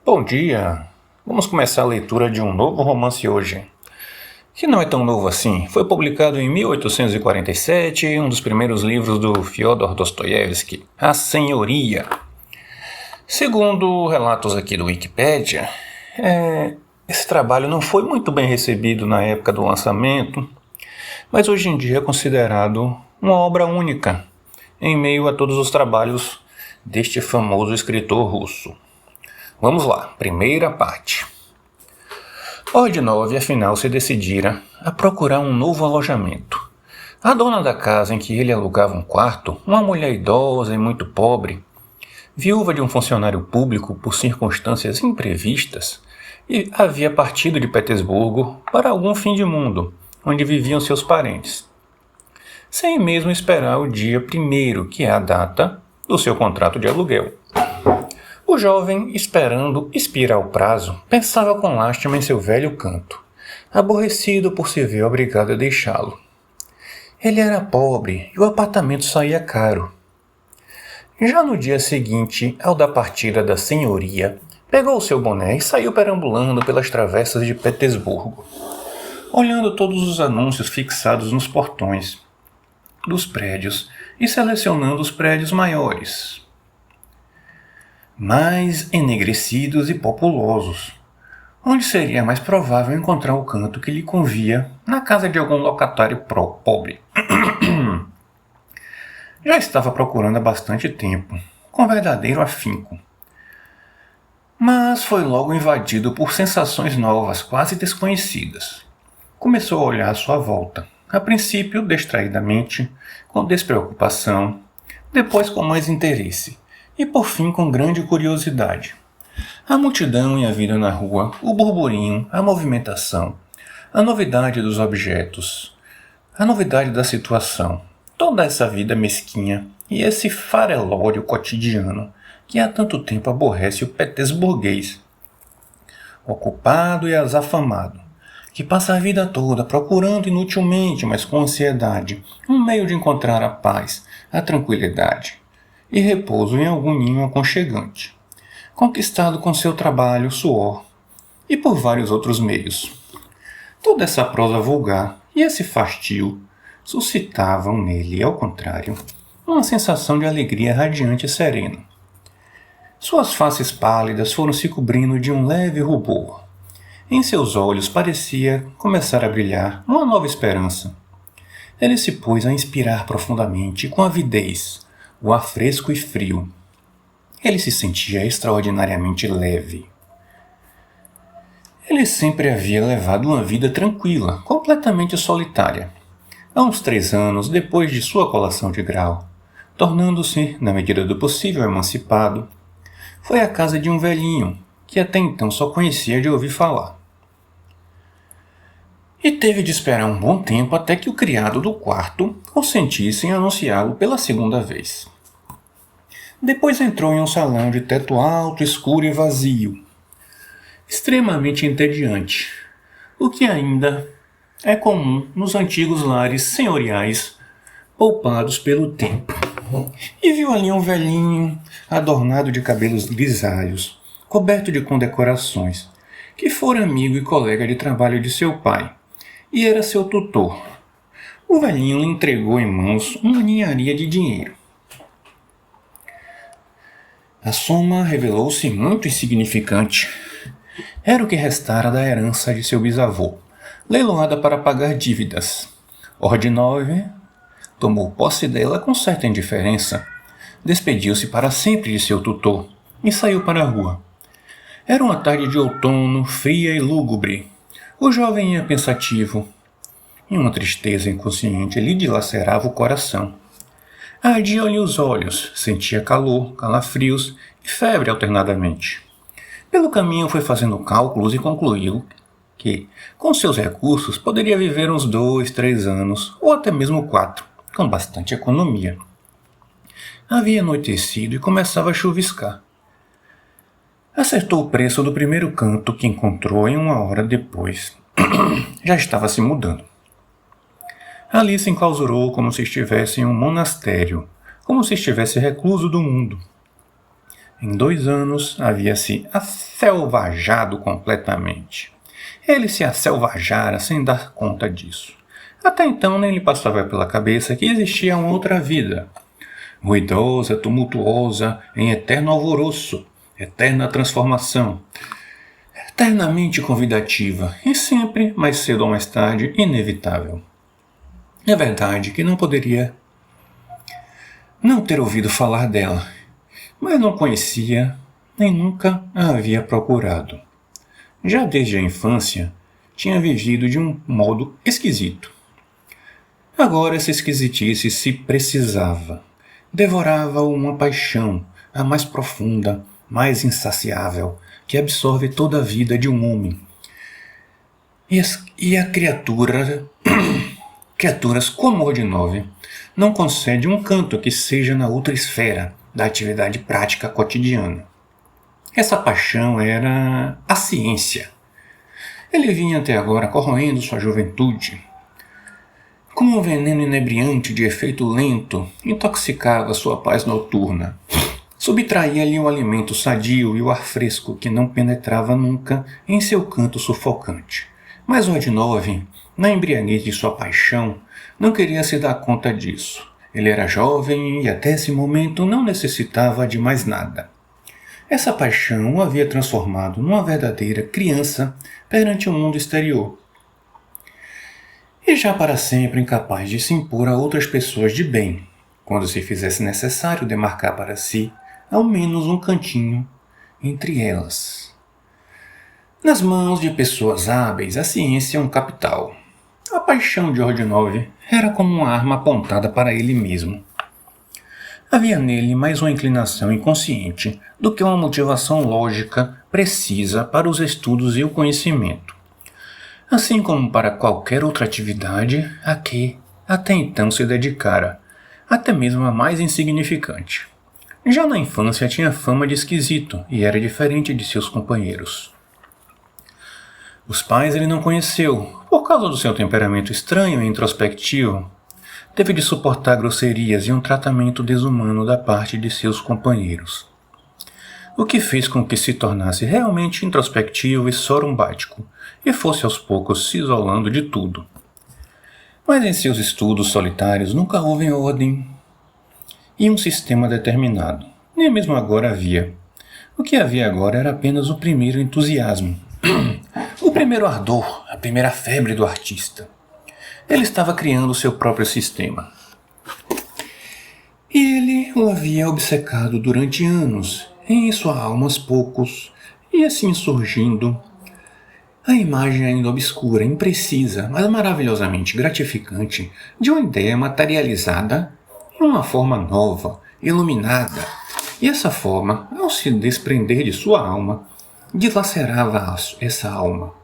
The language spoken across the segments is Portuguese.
Bom dia! Vamos começar a leitura de um novo romance hoje, que não é tão novo assim. Foi publicado em 1847, um dos primeiros livros do Fyodor Dostoiévski, A Senhoria. Segundo relatos aqui do Wikipedia, esse trabalho não foi muito bem recebido na época do lançamento, mas hoje em dia é considerado uma obra única, em meio a todos os trabalhos deste famoso escritor russo. Vamos lá, primeira parte. Ordinov, afinal, se decidira a procurar um novo alojamento. A dona da casa em que ele alugava um quarto, uma mulher idosa e muito pobre, viúva de um funcionário público por circunstâncias imprevistas, e havia partido de Petersburgo para algum fim de mundo, onde viviam seus parentes, sem mesmo esperar o dia 1º, que é a data do seu contrato de aluguel. O jovem, esperando expirar o prazo, pensava com lástima em seu velho canto, aborrecido por se ver obrigado a deixá-lo. Ele era pobre e o apartamento saía caro. Já no dia seguinte, ao da partida da senhoria, pegou seu boné e saiu perambulando pelas travessas de Petersburgo, olhando todos os anúncios fixados nos portões dos prédios e selecionando os prédios maiores, mais enegrecidos e populosos, onde seria mais provável encontrar o canto que lhe convia na casa de algum locatário pobre. Já estava procurando há bastante tempo, com verdadeiro afinco. Mas foi logo invadido por sensações novas, quase desconhecidas. Começou a olhar à sua volta, a princípio distraidamente, com despreocupação, depois com mais interesse, e por fim com grande curiosidade. A multidão e a vida na rua, o burburinho, a movimentação, a novidade dos objetos, a novidade da situação, toda essa vida mesquinha e esse farelório cotidiano que há tanto tempo aborrece o petersburguês, ocupado e azafamado, que passa a vida toda procurando inutilmente, mas com ansiedade, um meio de encontrar a paz, a tranquilidade e repouso em algum ninho aconchegante, conquistado com seu trabalho, suor e por vários outros meios. Toda essa prosa vulgar e esse fastio suscitavam nele, ao contrário, uma sensação de alegria radiante e serena. Suas faces pálidas foram se cobrindo de um leve rubor. Em seus olhos parecia começar a brilhar uma nova esperança. Ele se pôs a inspirar profundamente, com avidez, o ar fresco e frio. Ele se sentia extraordinariamente leve. Ele sempre havia levado uma vida tranquila, completamente solitária. Há uns 3 anos, depois de sua colação de grau, tornando-se, na medida do possível, emancipado, foi à casa de um velhinho, que até então só conhecia de ouvir falar. E teve de esperar um bom tempo até que o criado do quarto consentisse em anunciá-lo pela 2ª vez. Depois entrou em um salão de teto alto, escuro e vazio, extremamente entediante, o que ainda é comum nos antigos lares senhoriais poupados pelo tempo. E viu ali um velhinho, adornado de cabelos grisalhos, coberto de condecorações, que fora amigo e colega de trabalho de seu pai, e era seu tutor. O velhinho lhe entregou em mãos uma ninharia de dinheiro. A soma revelou-se muito insignificante. Era o que restara da herança de seu bisavô, leiloada para pagar dívidas. Ordinov tomou posse dela com certa indiferença, despediu-se para sempre de seu tutor e saiu para a rua. Era uma tarde de outono, fria e lúgubre. O jovem ia pensativo, e uma tristeza inconsciente lhe dilacerava o coração. Ardiam-lhe os olhos, sentia calor, calafrios e febre alternadamente. Pelo caminho foi fazendo cálculos e concluiu que, com seus recursos, poderia viver uns 2, 3 anos, ou até mesmo 4, com bastante economia. Havia anoitecido e começava a chuviscar. Acertou o preço do primeiro canto que encontrou em 1 hora depois. Já estava se mudando. Ali se enclausurou como se estivesse em um monastério, como se estivesse recluso do mundo. Em 2 anos havia se aselvajado completamente. Ele se aselvajara sem dar conta disso. Até então nem lhe passava pela cabeça que existia uma outra vida, ruidosa, tumultuosa, em eterno alvoroço, eterna transformação, eternamente convidativa e sempre, mais cedo ou mais tarde, inevitável. É verdade que não poderia não ter ouvido falar dela, mas não conhecia nem nunca a havia procurado. Já desde a infância, tinha vivido de um modo esquisito. Agora essa esquisitice se precisava. Devorava uma paixão, a mais profunda, mais insaciável, que absorve toda a vida de um homem. E a criaturas como Ordinove não concede um canto que seja na outra esfera da atividade prática cotidiana. Essa paixão era a ciência. Ele vinha até agora corroendo sua juventude. Como um veneno inebriante de efeito lento, intoxicava sua paz noturna. Subtraía-lhe o alimento sadio e o ar fresco que não penetrava nunca em seu canto sufocante. Mas Ordinove, na embriaguez de sua paixão, não queria se dar conta disso. Ele era jovem e até esse momento não necessitava de mais nada. Essa paixão o havia transformado numa verdadeira criança perante o mundo exterior. E já para sempre incapaz de se impor a outras pessoas de bem, quando se fizesse necessário demarcar para si ao menos um cantinho entre elas. Nas mãos de pessoas hábeis, a ciência é um capital. A paixão de Ordinove era como uma arma apontada para ele mesmo. Havia nele mais uma inclinação inconsciente do que uma motivação lógica precisa para os estudos e o conhecimento. Assim como para qualquer outra atividade a que até então se dedicara, até mesmo a mais insignificante. Já na infância tinha fama de esquisito e era diferente de seus companheiros. Os pais ele não conheceu, por causa do seu temperamento estranho e introspectivo. Teve de suportar grosserias e um tratamento desumano da parte de seus companheiros, o que fez com que se tornasse realmente introspectivo e sorumbático, e fosse aos poucos se isolando de tudo. Mas em seus estudos solitários nunca houve ordem e um sistema determinado. Nem mesmo agora havia. O que havia agora era apenas o primeiro entusiasmo, o primeiro ardor, a primeira febre do artista. Ele estava criando seu próprio sistema. E ele o havia obcecado durante anos, em sua alma aos poucos, e assim surgindo a imagem ainda obscura, imprecisa, mas maravilhosamente gratificante de uma ideia materializada em uma forma nova, iluminada. E essa forma, ao se desprender de sua alma, dilacerava essa alma.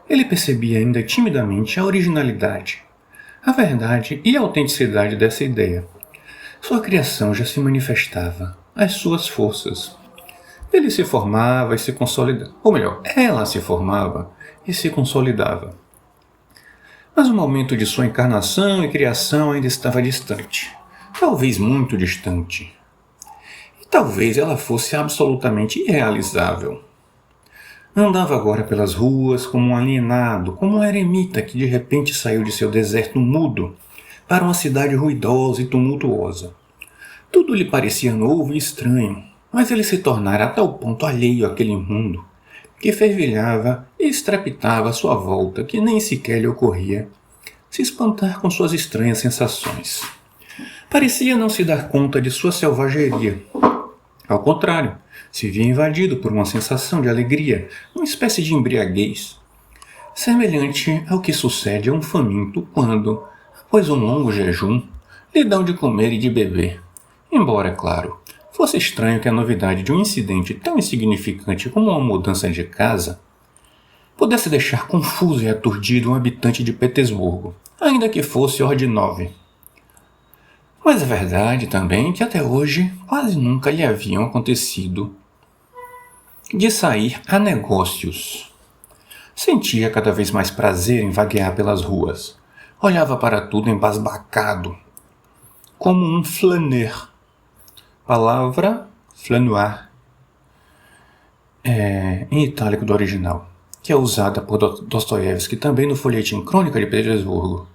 Ele percebia ainda timidamente a originalidade, a verdade e a autenticidade dessa ideia. Sua criação já se manifestava, as suas forças. Ele se formava e se consolidava, ou melhor, ela se formava e se consolidava. Mas o momento de sua encarnação e criação ainda estava distante, talvez muito distante. E talvez ela fosse absolutamente irrealizável. Andava agora pelas ruas como um alienado, como um eremita que de repente saiu de seu deserto mudo para uma cidade ruidosa e tumultuosa. Tudo lhe parecia novo e estranho, mas ele se tornara a tal ponto alheio àquele mundo que fervilhava e estrepitava à sua volta que nem sequer lhe ocorria se espantar com suas estranhas sensações. Parecia não se dar conta de sua selvageria. Ao contrário, se via invadido por uma sensação de alegria, uma espécie de embriaguez, semelhante ao que sucede a um faminto quando, após um longo jejum, lhe dão de comer e de beber. Embora, é claro, fosse estranho que a novidade de um incidente tão insignificante como uma mudança de casa pudesse deixar confuso e aturdido um habitante de Petersburgo, ainda que fosse Ordinove. Mas é verdade também que até hoje quase nunca lhe haviam acontecido de sair a negócios. Sentia cada vez mais prazer em vaguear pelas ruas. Olhava para tudo embasbacado, como um flâneur. Palavra flânoir, em itálico do original, que é usada por Dostoiévski também no folhetim Crônica de Petersburgo.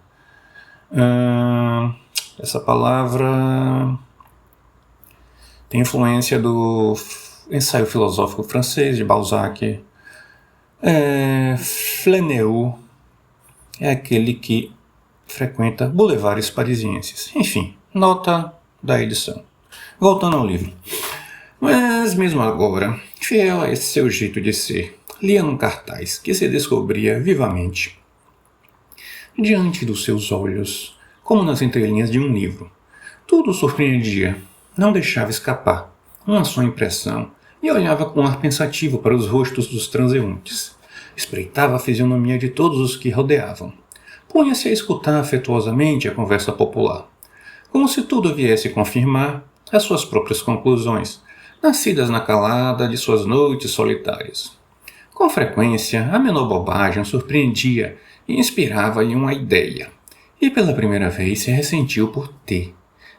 Essa palavra tem influência do ensaio filosófico francês de Balzac. Flaneur é aquele que frequenta boulevards parisienses. Enfim, nota da edição. Voltando ao livro. Mas mesmo agora, fiel a esse seu jeito de ser, lia num cartaz que se descobria vivamente diante dos seus olhos, como nas entrelinhas de um livro. Tudo surpreendia, não deixava escapar uma só impressão e olhava com ar pensativo para os rostos dos transeuntes. Espreitava a fisionomia de todos os que rodeavam. Punha-se a escutar afetuosamente a conversa popular, como se tudo viesse confirmar as suas próprias conclusões, nascidas na calada de suas noites solitárias. Com frequência, a menor bobagem o surpreendia e inspirava-lhe uma ideia, e pela primeira vez se ressentiu por ter,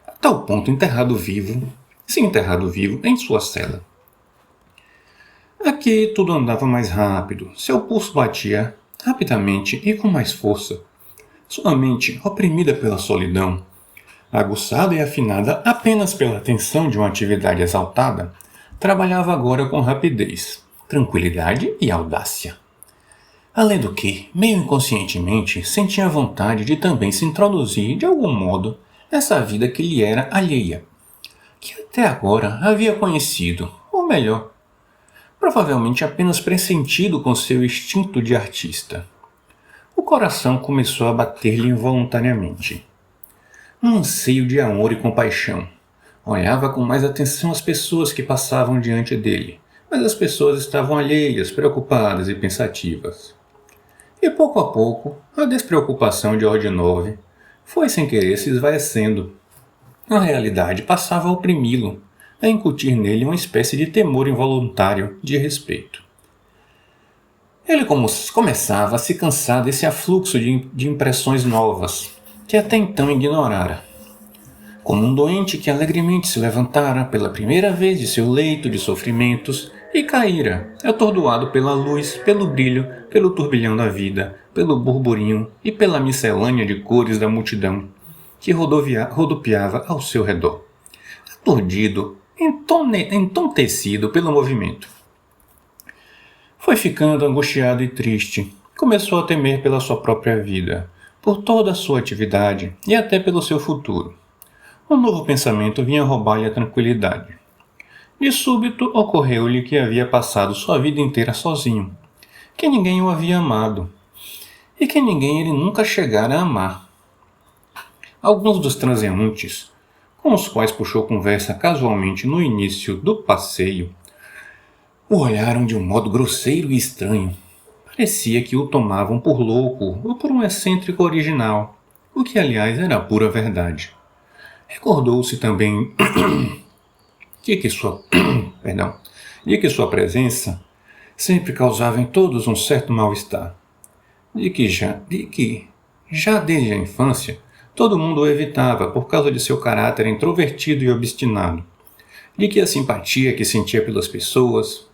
a tal ponto enterrado vivo em sua cela. Aqui tudo andava mais rápido, seu pulso batia rapidamente e com mais força. Sua mente, oprimida pela solidão, aguçada e afinada apenas pela tensão de uma atividade exaltada, trabalhava agora com rapidez, tranquilidade e audácia. Além do que, meio inconscientemente, sentia vontade de também se introduzir, de algum modo, nessa vida que lhe era alheia, que até agora havia conhecido, ou melhor, provavelmente apenas pressentido com seu instinto de artista. O coração começou a bater-lhe involuntariamente. Um anseio de amor e compaixão. Olhava com mais atenção as pessoas que passavam diante dele, mas as pessoas estavam alheias, preocupadas e pensativas. E pouco a pouco, a despreocupação de Ordinov foi sem querer se esvaecendo. A realidade passava a oprimi-lo, a incutir nele uma espécie de temor involuntário de respeito. Ele começava a se cansar desse afluxo de impressões novas, que até então ignorara. Como um doente que alegremente se levantara pela primeira vez de seu leito de sofrimentos e caíra, atordoado pela luz, pelo brilho, pelo turbilhão da vida, pelo burburinho e pela miscelânea de cores da multidão que rodopiava ao seu redor, aturdido, entontecido pelo movimento. Foi ficando angustiado e triste. Começou a temer pela sua própria vida, por toda a sua atividade e até pelo seu futuro. Um novo pensamento vinha roubar-lhe a tranquilidade. De súbito ocorreu-lhe que havia passado sua vida inteira sozinho, que ninguém o havia amado, e que ninguém ele nunca chegara a amar. Alguns dos transeuntes, com os quais puxou conversa casualmente no início do passeio, o olharam de um modo grosseiro e estranho. Parecia que o tomavam por louco ou por um excêntrico original, o que, aliás, era a pura verdade. Recordou-se também de que sua presença sempre causava em todos um certo mal-estar, de que já desde a infância todo mundo o evitava por causa de seu caráter introvertido e obstinado, de que a simpatia que sentia pelas pessoas,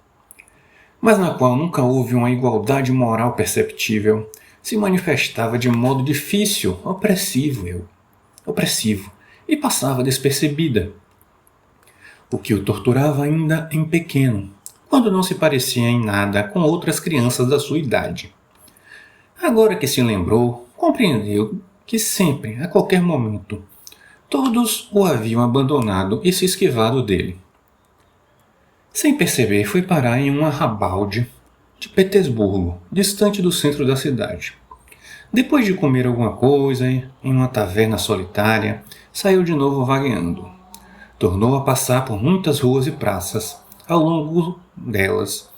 mas na qual nunca houve uma igualdade moral perceptível, se manifestava de modo difícil, opressivo, e passava despercebida, o que o torturava ainda em pequeno, quando não se parecia em nada com outras crianças da sua idade. Agora que se lembrou, compreendeu que sempre, a qualquer momento, todos o haviam abandonado e se esquivado dele. Sem perceber, foi parar em um arrabalde de Petersburgo, distante do centro da cidade. Depois de comer alguma coisa em uma taverna solitária, saiu de novo vagueando. Tornou a passar por muitas ruas e praças. Ao longo delas,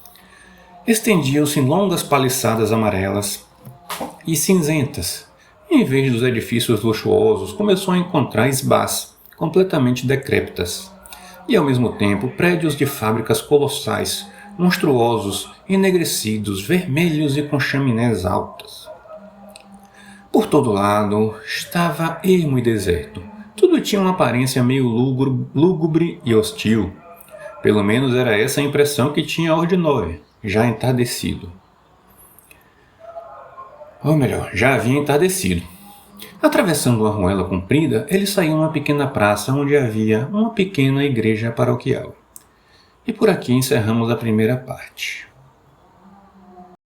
estendiam-se longas paliçadas amarelas e cinzentas. Em vez dos edifícios luxuosos, começou a encontrar esbás completamente decrépitas, e ao mesmo tempo prédios de fábricas colossais, monstruosos, enegrecidos, vermelhos e com chaminés altas. Por todo lado estava ermo e deserto. Tudo tinha uma aparência meio lúgubre e hostil. Pelo menos era essa a impressão que tinha Ordinove, já entardecido. Ou melhor, já havia entardecido. Atravessando uma ruela comprida, ele saiu numa pequena praça onde havia uma pequena igreja paroquial. E por aqui encerramos a primeira parte.